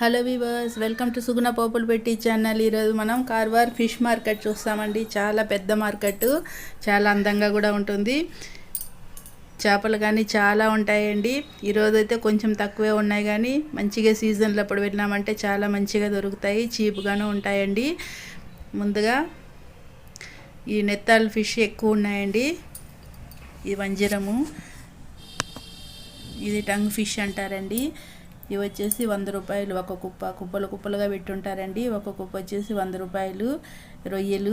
Hello weavers, welcome to సుగుణ పోపులు పెట్టి channel. ఈరోజు మనం కార్వార్ ఫిష్ మార్కెట్ చూస్తామండి. చాలా పెద్ద మార్కెట్, చాలా అందంగా కూడా ఉంటుంది. చేపలు కానీ చాలా ఉంటాయండి. ఈరోజు అయితే కొంచెం తక్కువే ఉన్నాయి, కానీ మంచిగా సీజన్లో అప్పుడు వెళ్ళినామంటే చాలా మంచిగా దొరుకుతాయి, చీప్గానే ఉంటాయండి. ముందుగా ఈ నెత్తాలు ఫిష్ ఎక్కువ ఉన్నాయండి. ఈ వంజరము, ఇది టంగ్ ఫిష్ అంటారండి. ఇవి వచ్చేసి 100 రూపాయలు ఒక కుప్ప, కుప్పలు కుప్పలుగా పెట్టుంటారండి. ఒక కుప్ప వచ్చేసి 100 రూపాయలు. రొయ్యలు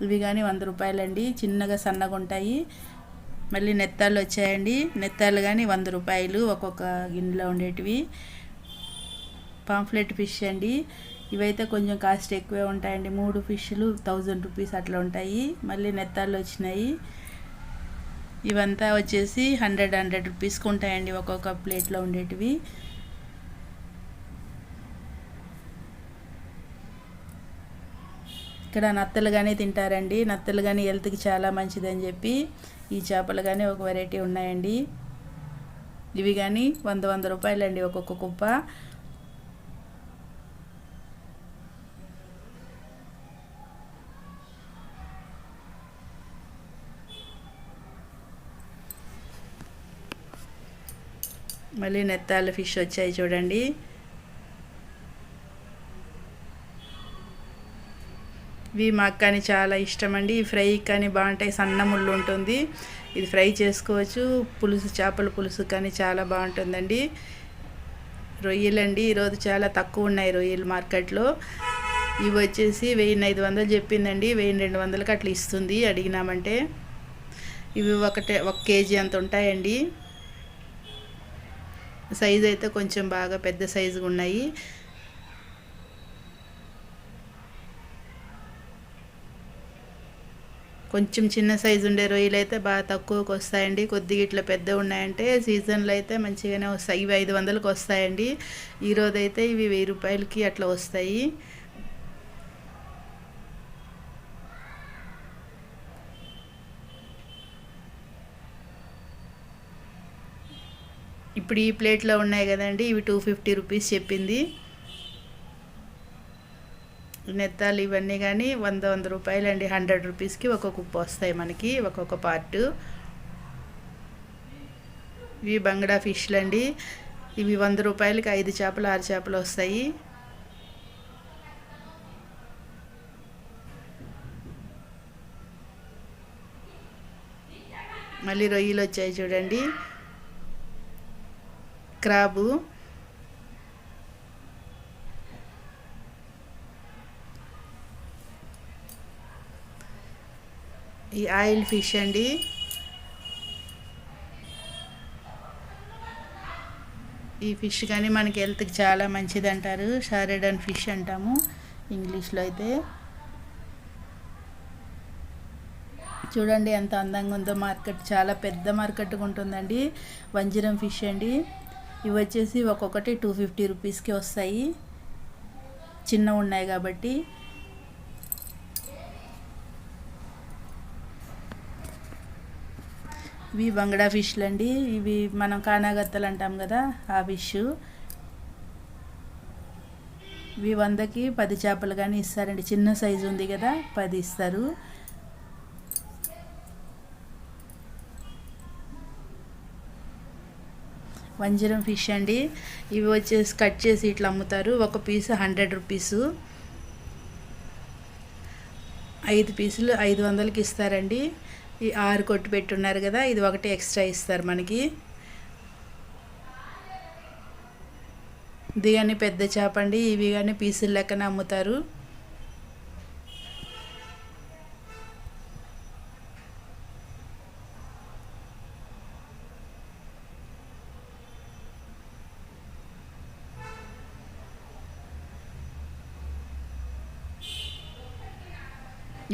ఇవి కానీ 100 రూపాయలండి, చిన్నగా సన్నగా ఉంటాయి. మళ్ళీ నెత్తాలు వచ్చాయండి. నెత్తాలు కానీ 100 రూపాయలు ఒక్కొక్క గిన్నెలో ఉండేటివి. పాంఫ్లెట్ ఫిష్ అండి, ఇవైతే కొంచెం కాస్ట్ ఎక్కువే ఉంటాయండి. 3 ఫిష్లు 1000 రూపీస్ అట్లా ఉంటాయి. మళ్ళీ నెత్తాలు వచ్చినాయి. ఇవంతా వచ్చేసి 100 రూపీస్కి ఉంటాయండి ఒక్కొక్క ప్లేట్లో ఉండేటివి. ఇక్కడ నత్తలు కానీ తింటారండి. నత్తలు కానీ హెల్త్కి చాలా మంచిదని చెప్పి ఈ చేపలు కానీ ఒక వెరైటీ ఉన్నాయండి. ఇవి కానీ 100 రూపాయలండి ఒక్కొక్క కుప్ప. మళ్ళీ నెత్తాల ఫిష్ వచ్చాయి చూడండి. ఇవి మాకు కానీ చాలా ఇష్టం అండి. ఫ్రై కానీ బాగుంటాయి, సన్న ముళ్ళు ఉంటుంది. ఇది ఫ్రై చేసుకోవచ్చు. పులుసు, చేపల పులుసు కానీ చాలా బాగుంటుందండి. రొయ్యలండి, ఈరోజు చాలా తక్కువ ఉన్నాయి రొయ్యలు మార్కెట్లో. ఇవి వచ్చేసి 1500 చెప్పిందండి. 1200కి అట్లా ఇస్తుంది అడిగినామంటే. ఇవి 1 కేజీ అంత ఉంటాయండి. సైజు అయితే కొంచెం బాగా పెద్ద సైజుగా ఉన్నాయి. కొంచెం చిన్న సైజు ఉండే రొయ్యలు అయితే బాగా తక్కువకి వస్తాయండి. కొద్దిగా ఇట్లా పెద్ద ఉన్నాయంటే సీజన్లో అయితే మంచిగానే వస్తాయి. ఇవి 500కి వస్తాయండి. ఈరోజు అయితే ఇవి 1000 రూపాయలకి అట్లా వస్తాయి. ఇప్పుడు ఈ ప్లేట్లో ఉన్నాయి కదండి, ఇవి 250 రూపీస్ చెప్పింది. నెత్తాలు ఇవన్నీ కానీ 100 రూపాయలండి. 100 రూపీస్కి ఒక్కొక్క కుప్ప వస్తాయి మనకి, ఒక్కొక్క పార్టు. ఇవి బంగడా ఫిష్లు అండి. ఇవి 100 రూపాయలకి 5 చేపలు 6 చేపలు వస్తాయి. మళ్ళీ రొయ్యలు వచ్చాయి చూడండి. క్రాబు, ఈ ఆయిల్ ఫిష్ అండి. ఈ ఫిష్ కానీ మనకి హెల్త్కి చాలా మంచిది అంటారు. షారెడన్ ఫిష్ అంటాము ఇంగ్లీష్లో అయితే. చూడండి ఎంత అందంగా ఉందో మార్కెట్, చాలా పెద్ద మార్కెట్గా ఉంటుందండి. వంజరం ఫిష్ అండి, ఇవి వచ్చేసి ఒక్కొక్కటి 250 రూపీస్కి వస్తాయి, చిన్న ఉన్నాయి కాబట్టి. ఇవి బంగడా ఫిష్లు అండి. ఇవి మనం కానాగత్తలు అంటాం కదా, ఆ ఫిష్. ఇవి 100కి 10 చేపలు కానీ ఇస్తారండి. చిన్న సైజు ఉంది కదా, 10 ఇస్తారు. వంజరం ఫిష్ అండి, ఇవి వచ్చేసి కట్ చేసి ఇట్లా అమ్ముతారు. ఒక పీసు 100 రూపీసు. 5 పీసులు 500కి ఇస్తారండి. ఈ 6 కొట్టు పెట్టున్నారు కదా, ఇది ఒకటి ఎక్స్ట్రా ఇస్తారు మనకి. ఇది కానీ పెద్ద చేప అండి. ఇవి కానీ పీసుల లెక్కన అమ్ముతారు.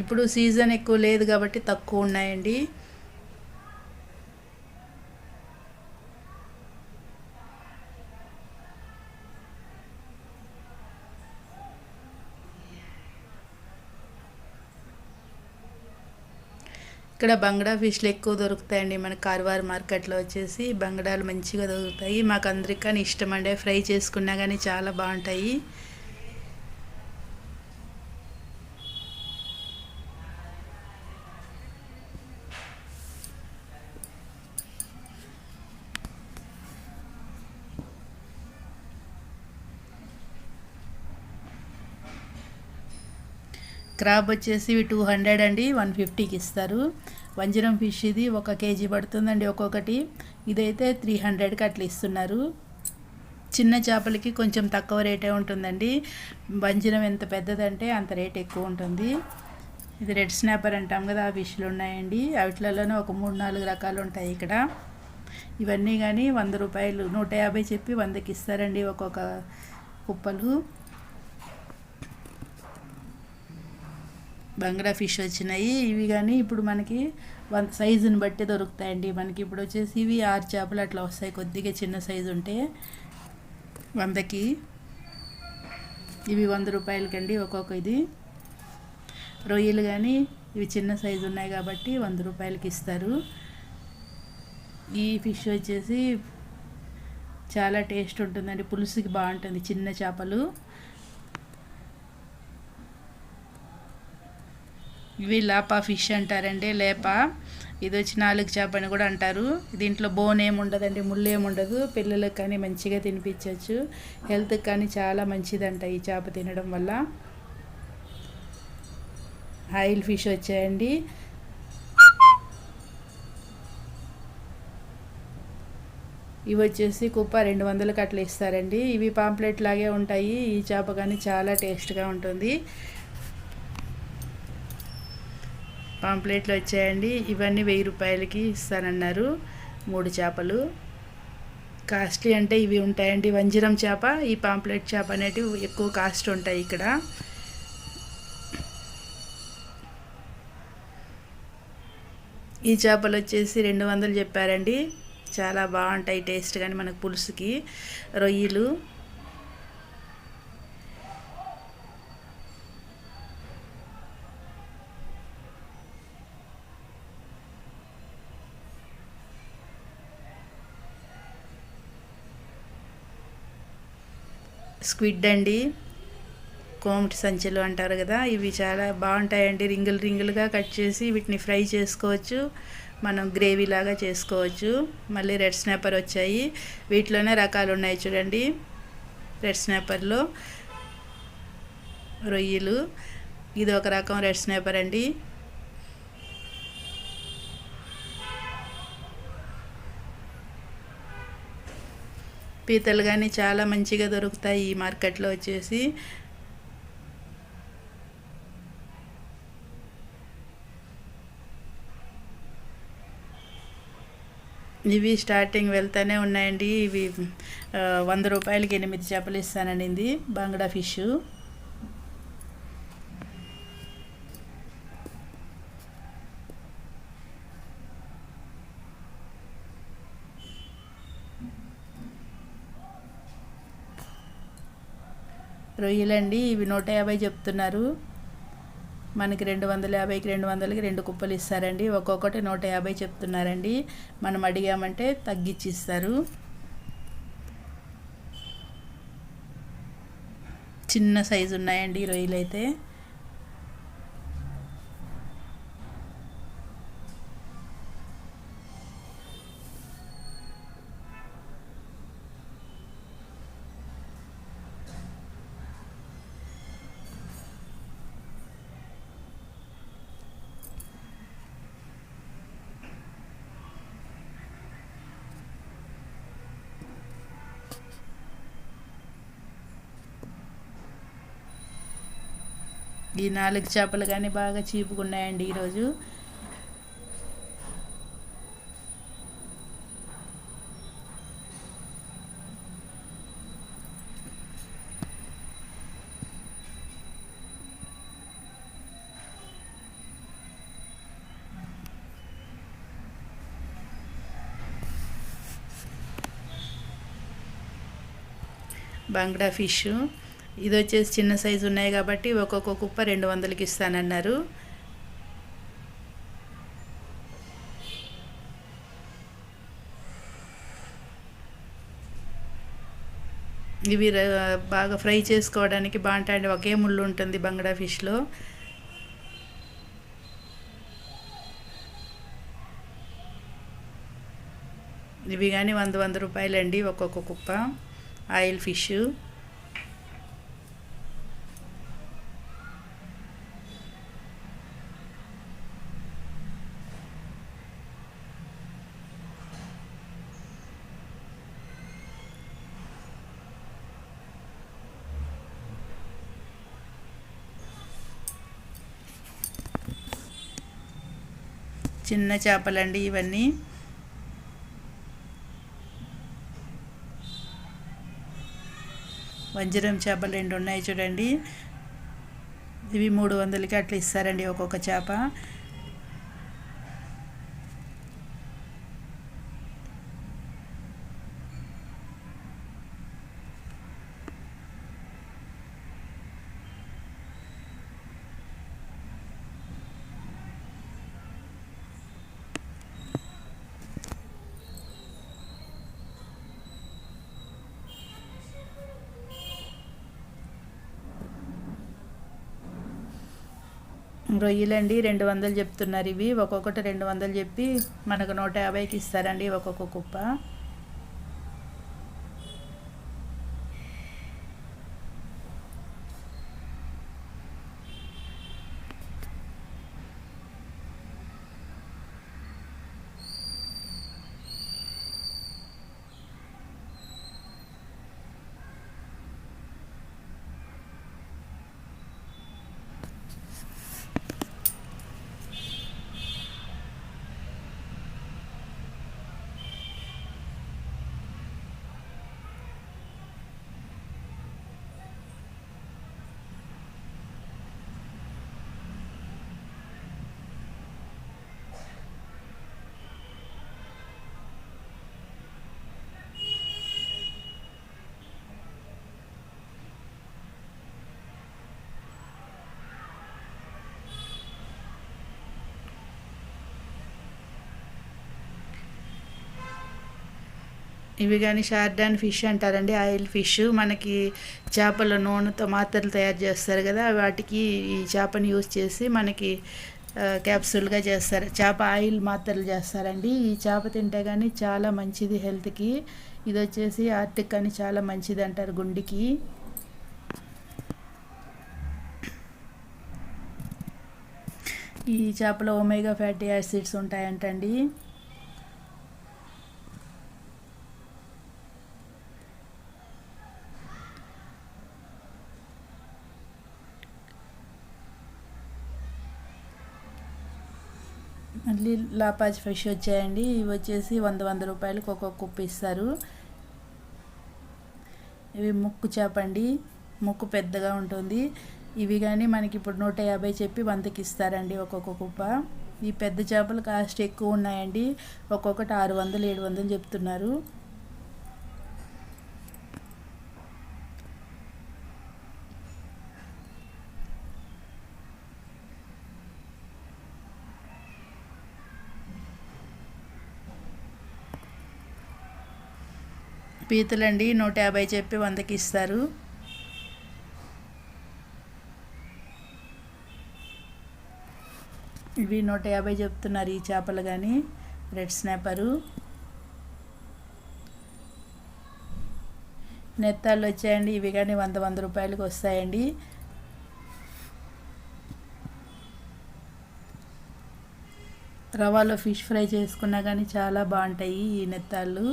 ఇప్పుడు సీజన్ ఎక్కువ లేదు కాబట్టి తక్కువ ఉన్నాయండి. ఇక్కడ బంగడా ఫిష్లు ఎక్కువ దొరుకుతాయండి మన కార్వార్ మార్కెట్లో వచ్చేసి. బంగడాలు మంచిగా దొరుకుతాయి. మాకు అందరికీ ఇష్టం అండి, ఫ్రై చేసుకున్నా కానీ చాలా బాగుంటాయి. క్రాబ్ వచ్చేసి 200 అండి, 150కి ఇస్తారు. వంజరం ఫిష్ ఇది 1 కేజీ పడుతుందండి ఒక్కొక్కటి. ఇదైతే 300కి అట్లా ఇస్తున్నారు. చిన్న చేపలకి కొంచెం తక్కువ రేటే ఉంటుందండి. వంజరం ఎంత పెద్దదంటే అంత రేట్ ఎక్కువ ఉంటుంది. ఇది రెడ్ స్నాపర్ అంటాం కదా, ఆ ఫిష్లు ఉన్నాయండి. వాటిలోనే ఒక 3-4 రకాలు ఉంటాయి ఇక్కడ. ఇవన్నీ కానీ 100 రూపాయలు, 150 చెప్పి 100కి ఇస్తారండి ఒక్కొక్క కుప్పలు. బంగడా ఫిష్ వచ్చినాయి. ఇవి కానీ ఇప్పుడు మనకి సైజుని బట్టి దొరుకుతాయండి. మనకి ఇప్పుడు వచ్చేసి ఇవి 6 చేపలు అట్లా వస్తాయి, కొద్దిగా చిన్న సైజు ఉంటే 100కి. ఇవి 100 రూపాయలకండి ఒక్కొక్క ఇది. రొయ్యలు కానీ ఇవి చిన్న సైజు ఉన్నాయి కాబట్టి 100 రూపాయలకి ఇస్తారు. ఈ ఫిష్ వచ్చేసి చాలా టేస్ట్ ఉంటుందండి, పులుసుకి బాగుంటుంది. చిన్న చేపలు ఇవి లాపా ఫిష్ అంటారండి, లేపా. ఇది వచ్చి 4 చేప అని కూడా అంటారు. దీంట్లో బోన్ ఏమి ఉండదండి, ముళ్ళు ఏమి ఉండదు. పిల్లలకు కానీ మంచిగా తినిపించవచ్చు. హెల్త్కి కానీ చాలా మంచిదంట ఈ చేప తినడం వల్ల. ఆయిల్ ఫిష్ వచ్చాయండి. ఇవి వచ్చేసి కుప్ప 200కి అట్లా ఇస్తారండి. ఇవి పాంప్లెట్ లాగే ఉంటాయి. ఈ చేప కానీ చాలా టేస్ట్గా ఉంటుంది. పాంప్లెట్లు వచ్చాయండి. ఇవన్నీ 1000 రూపాయలకి ఇస్తానన్నారు 3 చేపలు. కాస్ట్లీ అంటే ఇవి ఉంటాయండి, వంజరం చేప, ఈ పాంప్లెట్ చేప అనేటివి ఎక్కువ కాస్ట్ ఉంటాయి ఇక్కడ. ఈ చేపలు వచ్చేసి 200 చెప్పారండి. చాలా బాగుంటాయి టేస్ట్ కానీ మనకు పులుసుకి. రొయ్యలు స్క్విడ్ అండి, కోమటి సంచులు అంటారు కదా, ఇవి చాలా బాగుంటాయండి. రింగులుగా కట్ చేసి వీటిని ఫ్రై చేసుకోవచ్చు, మనం గ్రేవీ లాగా చేసుకోవచ్చు. మళ్ళీ రెడ్ స్నాపర్ వచ్చాయి. వీటిలోనే రకాలు ఉన్నాయి చూడండి. రెడ్ స్నాపర్లో రొయ్యలు, ఇది ఒక రకం రెడ్ స్నాపర్ అండి. పీతలు కానీ చాలా మంచిగా దొరుకుతాయి ఈ మార్కెట్లో వచ్చేసి. ఇవి స్టార్టింగ్ వెళ్తూనే ఉన్నాయండి. ఇవి 100 రూపాయలకి 8 చేపలు ఇస్తానండి. బంగడా ఫిష్ రొయ్యలండి. ఇవి 150 చెప్తున్నారు. మనకి 250కి 200కి 2 కుప్పలు ఇస్తారండి. ఒక్కొక్కటి 150 చెప్తున్నారండి. మనం అడిగామంటే తగ్గించి ఇస్తారు. చిన్న సైజు ఉన్నాయండి రొయ్యలు అయితే. ఈ 4 చేపలు కానీ బాగా చీపుగా ఉన్నాయండి ఈరోజు. బంగడా ఫిష్ ఇది వచ్చేసి చిన్న సైజు ఉన్నాయి కాబట్టి ఒక్కొక్క కుప్ప 200కి ఇస్తానన్నారు. ఇవి బాగా ఫ్రై చేసుకోవడానికి బాగుంటాయండి. ఒకే ముళ్ళు ఉంటుంది బంగ్లా ఫిష్లో. ఇవి కానీ 100 రూపాయలండి ఒక్కొక్క కుప్ప ఆయిల్ ఫిష్. చిన్న చేపలండి ఇవన్నీ. వంజరం చేపలు 2 ఉన్నాయి చూడండి. ఇవి 300కి అట్లా ఇస్తారండి ఒక్కొక్క చేప. రొయ్యలండి 200 చెప్తున్నారు. ఇవి ఒక్కొక్కటి 200 చెప్పి మనకు 150కి ఇస్తారండి ఒక్కొక్క కుప్ప. ఇవి కానీ షార్డాన్ ఫిష్ అంటారండి, ఆయిల్ ఫిష్. మనకి చేపల నూనెతో మాత్రలు తయారు చేస్తారు కదా, వాటికి ఈ చేపని యూజ్ చేసి మనకి క్యాప్సూల్గా చేస్తారు. చేప ఆయిల్ మాత్రలు చేస్తారండి. ఈ చేప తింటే కానీ చాలా మంచిది హెల్త్కి. ఇది వచ్చేసి హార్ట్కి కానీ చాలా మంచిది అంటారు, గుండెకి. ఈ చేపలో ఒమేగా ఫ్యాటీ యాసిడ్స్ ఉంటాయంటండి. మళ్ళీ లాపాజ్ ఫిష్ వచ్చాయండి. ఇవి వచ్చేసి 100 రూపాయలకు ఒక్కొక్క కుప్ప ఇస్తారు. ఇవి ముక్కు చేప అండి, ముక్కు పెద్దగా ఉంటుంది. ఇవి కానీ మనకి ఇప్పుడు 150 చెప్పి 100కి ఇస్తారండి ఒక్కొక్క కుప్ప. ఈ పెద్ద చేపలు కాస్ట్ ఎక్కువ ఉన్నాయండి, ఒక్కొక్కటి 600 700 చెప్తున్నారు. పీతలండి 150 చెప్పి 100కి ఇస్తారు. ఇవి 150 చెప్తున్నారు ఈ చేపలు కానీ. రెడ్ స్నాపరు, నెత్తాళ్ళు వచ్చాయండి. ఇవి కానీ 100 రూపాయలకి వస్తాయండి. రవాలో ఫిష్ ఫ్రై చేసుకున్నా కానీ చాలా బాగుంటాయి ఈ నెత్తాళ్ళు.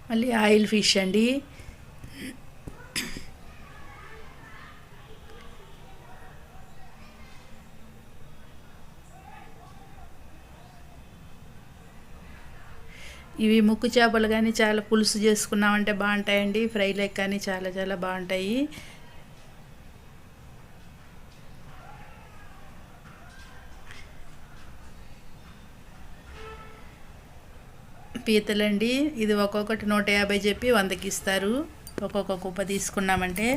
మళ్ళీ ఆయిల్ ఫిష్ అండి. ఇవి ముక్కు చేపలు కానీ చాలా పులుసు చేసుకున్నామంటే బాగుంటాయండి. ఫ్రై లెక్క కానీ చాలా చాలా బాగుంటాయి. పీతలండి. ఇది ఒక్కొక్కటి 150 చెప్పి 100కి ఇస్తారు. ఒక్కొక్క కుప్ప తీసుకున్నామంటే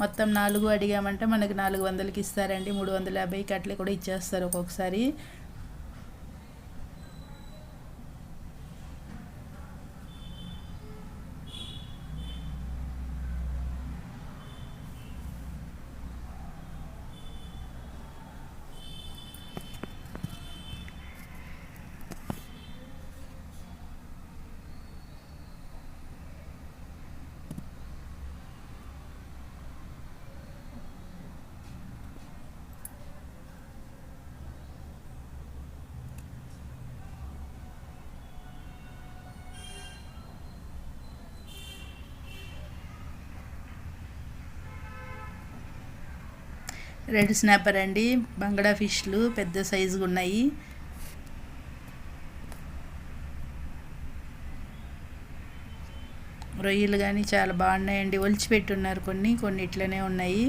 మొత్తం 4 అడిగామంటే మనకి 400కి ఇస్తారండి. 350కి అట్లే కూడా ఇచ్చేస్తారు ఒక్కొక్కసారి. రెడ్ స్నాపర్ అండి, బంగడా ఫిష్లు పెద్ద సైజుగా ఉన్నాయి. రొయ్యలు కానీ చాలా బాగున్నాయండి. ఒలిచిపెట్టున్నారు, కొన్ని ఇట్లనే ఉన్నాయి.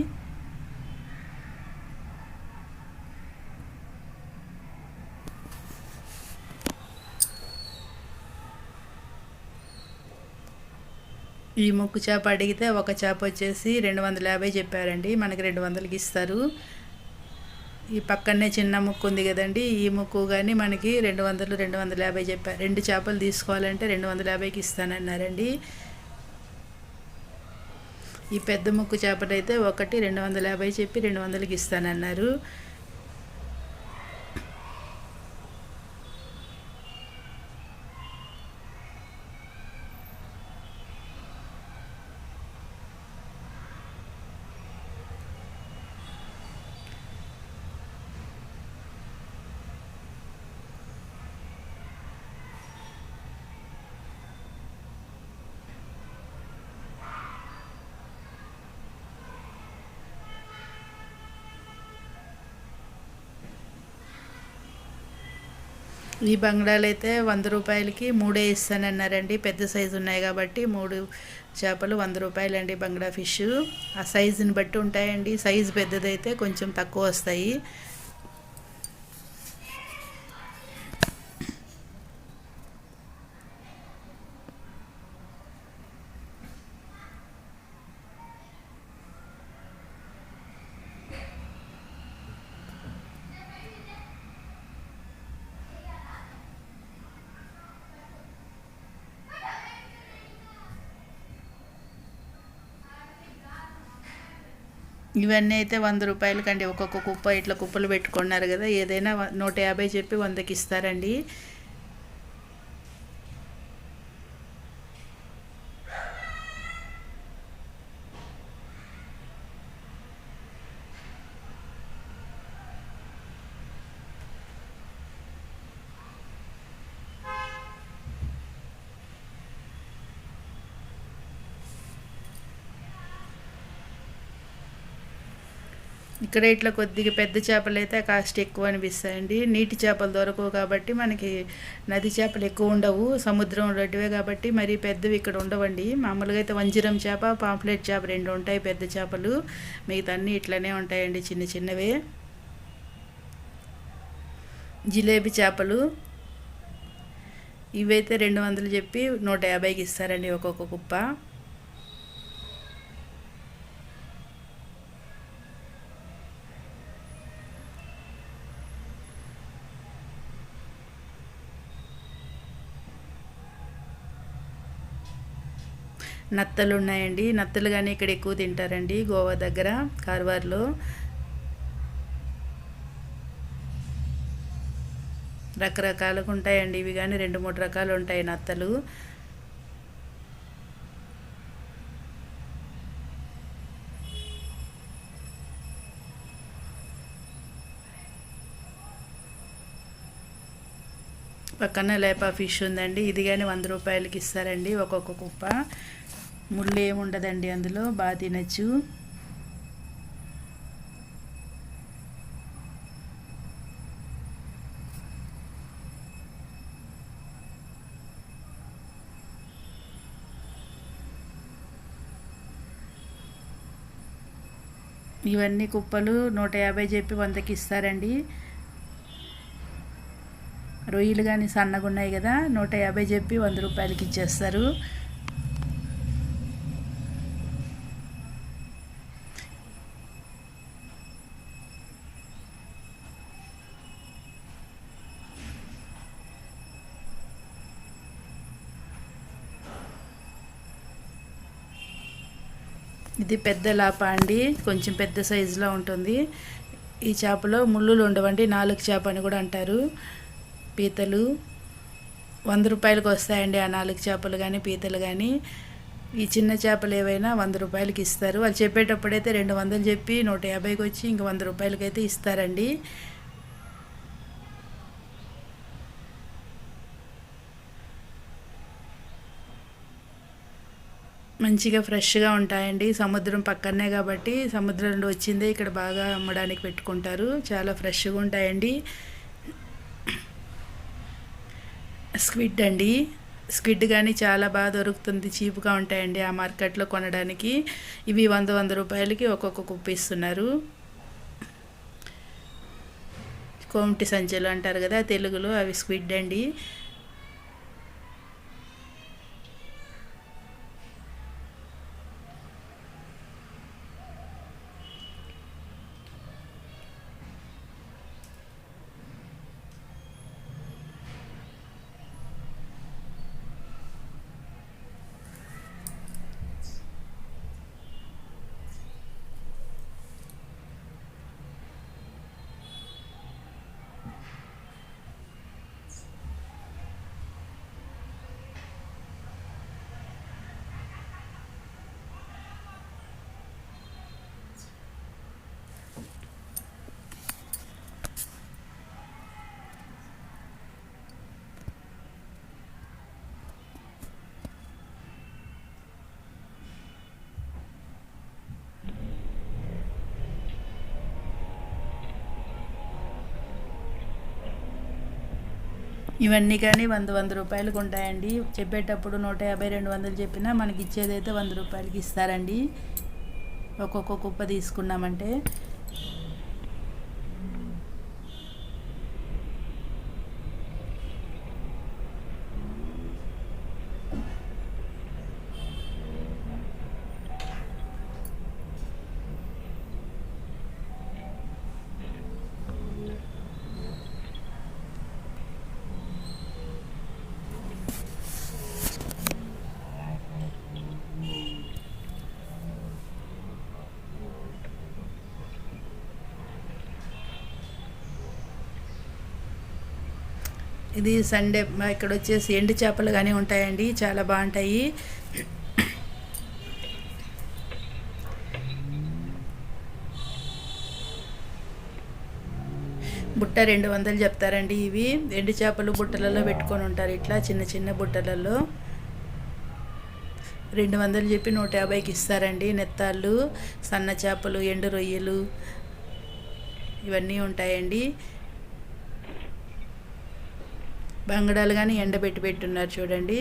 ఈ ముక్కు చేప అడిగితే ఒక చేప వచ్చేసి 250 చెప్పారండి. మనకి 200కి ఇస్తారు. ఈ పక్కనే చిన్న ముక్కు ఉంది కదండి, ఈ ముక్కు కానీ మనకి 200, 250 చెప్పారు. 2 చేపలు తీసుకోవాలంటే 250కి ఇస్తానన్నారండి. ఈ పెద్ద ముక్కు చేపలు అయితే ఒకటి 250 చెప్పి 200కి ఇస్తానన్నారు. ఈ బంగ్లాలు అయితే 100 రూపాయలకి 3 ఇస్తానన్నారండి. పెద్ద సైజు ఉన్నాయి కాబట్టి 3 చేపలు 100 రూపాయలండి. బంగ్లా ఫిష్ ఆ సైజుని బట్టి ఉంటాయండి. సైజు పెద్దదైతే కొంచెం తక్కువ వస్తాయి. ఇవన్నీ అయితే 100 రూపాయలకండి. ఒక్కొక్క కుప్ప ఇట్లా కుప్పలు పెట్టుకున్నారు కదా, ఏదైనా 150 చెప్పి 100కి ఇస్తారండి. ఇక్కడ ఇట్లా కొద్దిగా పెద్ద చేపలు అయితే కాస్ట్ ఎక్కువ అనిపిస్తాయండి. నీటి చేపలు దొరకవు కాబట్టి మనకి, నది చేపలు ఎక్కువ ఉండవు, సముద్రం రెడ్డివే కాబట్టి మరి పెద్దవి ఇక్కడ ఉండవండి. మామూలుగా అయితే వంజిరం చేప, పాంప్లెట్ చేప 2 ఉంటాయి పెద్ద చేపలు. మిగతా అన్నీ ఇట్లనే ఉంటాయండి, చిన్న చిన్నవే. జిలేబీ చేపలు ఇవైతే 200 చెప్పి 150కి ఇస్తారండి ఒక్కొక్క కుప్ప. నత్తలు ఉన్నాయండి. నత్తలు కానీ ఇక్కడ ఎక్కువ తింటారండి, గోవా దగ్గర కార్వార్లో. రకరకాలుగా ఉంటాయండి ఇవి కానీ, 2-3 రకాలు ఉంటాయి నత్తలు. పక్కన లేపా ఫిష్ ఉందండి. ఇది కానీ 100 రూపాయలకి ఇస్తారండి ఒక్కొక్క కుప్ప. ముళ్ళు ఏముండదండి అందులో, బాగా తినచ్చు. ఇవన్నీ కుప్పలు 150 చెప్పి 100కి ఇస్తారండి. రొయ్యలు కానీ సన్నగా ఉన్నాయి కదా, 150 చెప్పి 100 రూపాయలకి ఇచ్చేస్తారు. ఇది పెద్ద లాప అండి, కొంచెం పెద్ద సైజులో ఉంటుంది. ఈ చేపలో ముళ్ళులు ఉండవండి, 4 చేప అని కూడా అంటారు. పీతలు 100 రూపాయలకి వస్తాయండి, ఆ 4 చేపలు కానీ పీతలు కానీ. ఈ చిన్న చేపలు ఏవైనా 100 రూపాయలకి ఇస్తారు. వాళ్ళు చెప్పేటప్పుడైతే 200 చెప్పి 150కి వచ్చి ఇంక 100 రూపాయలకైతే ఇస్తారండి. మంచిగా ఫ్రెష్గా ఉంటాయండి. సముద్రం పక్కనే కాబట్టి సముద్రం నుండి వచ్చిందే ఇక్కడ బాగా అమ్మడానికి పెట్టుకుంటారు. చాలా ఫ్రెష్గా ఉంటాయండి. స్క్విడ్ అండి, స్క్విడ్ కానీ చాలా బాగా దొరుకుతుంది, చీప్గా ఉంటాయండి ఆ మార్కెట్లో కొనడానికి. ఇవి 100 రూపాయలకి ఒక్కొక్క కుప్ప ఇస్తున్నారు. కోమటి సంచులు అంటారు కదా తెలుగులో, అవి స్క్విడ్ అండి. ఇవన్నీ కానీ 100 రూపాయలకు ఉంటాయండి. చెప్పేటప్పుడు 150, 200 చెప్పినా మనకి ఇచ్చేదైతే 100 రూపాయలకి ఇస్తారండి, ఒక్కొక్క కుప్ప తీసుకున్నామంటే. ఇది సండే ఇక్కడ వచ్చేసి ఎండు చేపలు కానీ ఉంటాయండి, చాలా బాగుంటాయి. బుట్ట 200 చెప్తారండి. ఇవి ఎండు చేపలు బుట్టలలో పెట్టుకొని ఉంటారు, ఇట్లా చిన్న చిన్న బుట్టలలో. 200 చెప్పి 150కి ఇస్తారండి. నెత్తాళ్ళు, సన్న చేపలు, ఎండు రొయ్యలు ఇవన్నీ ఉంటాయండి. బంగడాలు కానీ ఎండబెట్టి పెట్టున్నారు చూడండి,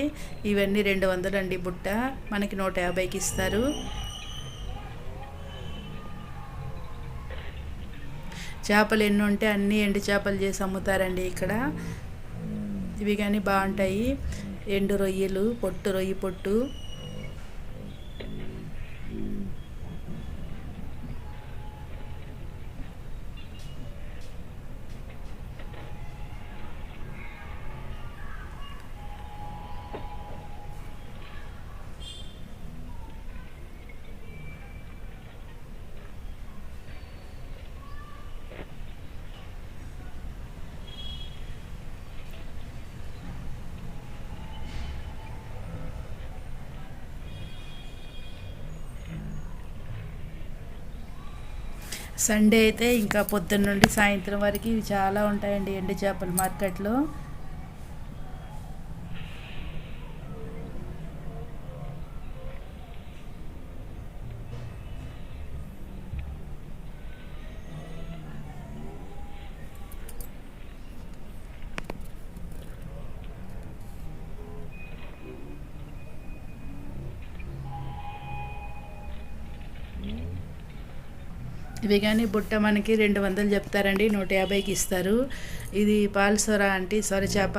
ఇవన్నీ 200 అండి బుట్ట, మనకి 150కి ఇస్తారు. చేపలు ఎన్ని ఉంటే అన్నీ ఎండు చేపలు చేసి అమ్ముతారండి ఇక్కడ. ఇవి కానీ బాగుంటాయి, ఎండు రొయ్యలు, పొట్టు, రొయ్యి పొట్టు. సండే అయితే ఇంకా పొద్దున్న నుండి సాయంత్రం వరకు ఇవి చాలా ఉంటాయండి ఎండు చేపల మార్కెట్లో. ఇవి కానీ బుట్ట మనకి 200 చెప్తారండి, 150కి ఇస్తారు. ఇది పాల్సొర అంటే సొర చేప,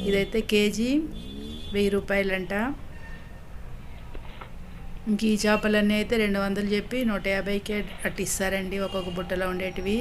ఇదైతే కేజీ 1000 రూపాయలంట. ఇంక ఈ చేపలన్నీ అయితే 200 చెప్పి 150కే అట్టు ఇస్తారండి ఒక్కొక్క బుట్టలో ఉండేటివి.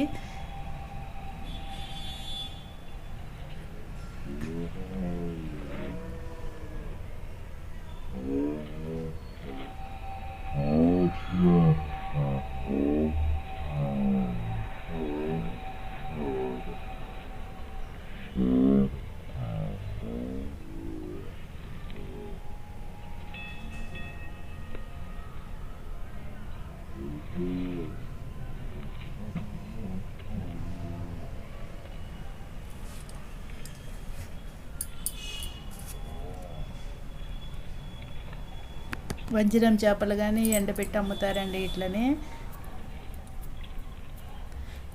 వజ్రం చేపలు కానీ ఎండబెట్టి అమ్ముతారండి ఇట్లనే.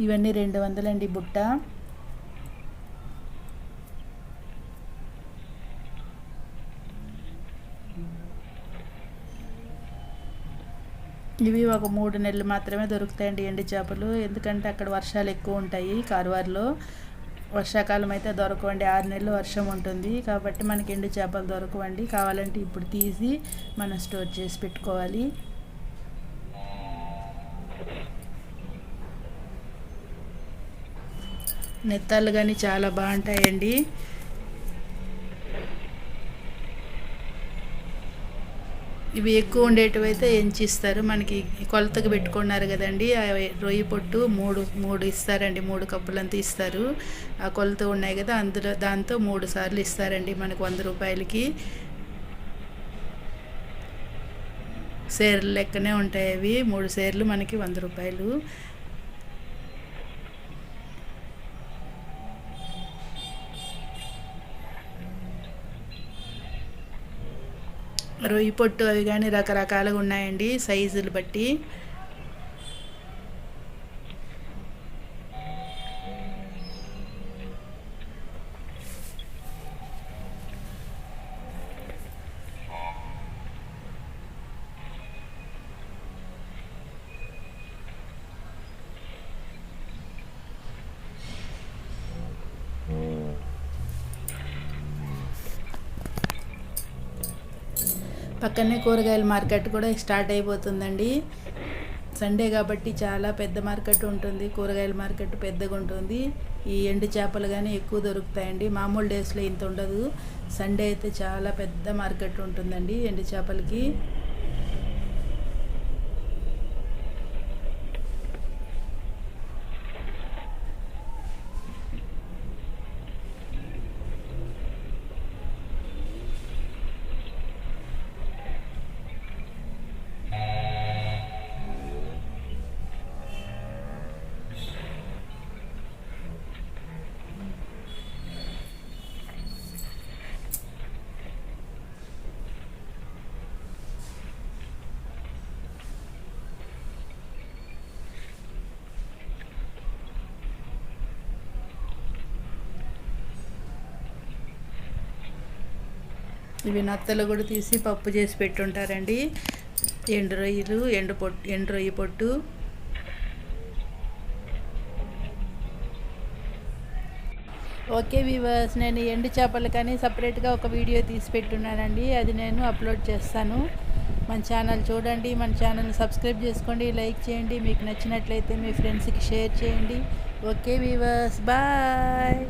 ఇవన్నీ 200 అండి బుట్ట. ఇవి ఒక 3 నెలలు మాత్రమే దొరుకుతాయండి ఎండు చేపలు, ఎందుకంటే అక్కడ వర్షాలు ఎక్కువ ఉంటాయి. కార్వార్లో వర్షాకాలం అయితే దొరకవండి, 6 నెలలు వర్షం ఉంటుంది కాబట్టి మనకి ఎండు చేపలు దొరకవండి. కావాలంటే ఇప్పుడు తీసి మనం స్టోర్ చేసి పెట్టుకోవాలి. నెత్తాలు కానీ చాలా బాగుంటాయండి. ఇవి ఎక్కువ ఉండేటివి అయితే ఎంచిస్తారు, మనకి కొలతకు పెట్టుకున్నారు కదండి. రొయ్యి పొట్టు మూడు ఇస్తారండి, 3 కప్పులంతా ఇస్తారు. ఆ కొలత ఉన్నాయి కదా, అందులో దాంతో 3 సార్లు ఇస్తారండి మనకు 100 రూపాయలకి. సేర్లు లెక్కనే ఉంటాయి అవి, 3 సేర్లు మనకి 100 రూపాయలు. రొయ్యి పొట్టు అవి కానీ రకరకాలుగా ఉన్నాయండి సైజులు బట్టి. పక్కనే కూరగాయల మార్కెట్ కూడా స్టార్ట్ అయిపోతుందండి. సండే కాబట్టి చాలా పెద్ద మార్కెట్ ఉంటుంది, కూరగాయల మార్కెట్ పెద్దగా ఉంటుంది. ఈ ఎండు చేపలు కానీ ఎక్కువ దొరుకుతాయండి, మామూలు డేస్లో ఇంత ఉండదు. సండే అయితే చాలా పెద్ద మార్కెట్ ఉంటుందండి ఎండు చేపలకి. ఇవి నత్తలు కూడా తీసి పప్పు చేసి పెట్టుంటారండి. ఎండు రొయ్యలు, ఎండు రొయ్యి పొట్టు. ఓకే వీవర్స్, నేను ఎండు చేపలు కానీ సపరేట్గా ఒక వీడియో తీసి పెట్టున్నానండి, అది నేను అప్లోడ్ చేస్తాను. మన ఛానల్ చూడండి, మన ఛానల్ని సబ్స్క్రైబ్ చేసుకోండి, లైక్ చేయండి, మీకు నచ్చినట్లయితే మీ ఫ్రెండ్స్కి షేర్ చేయండి. Okay viewers, bye.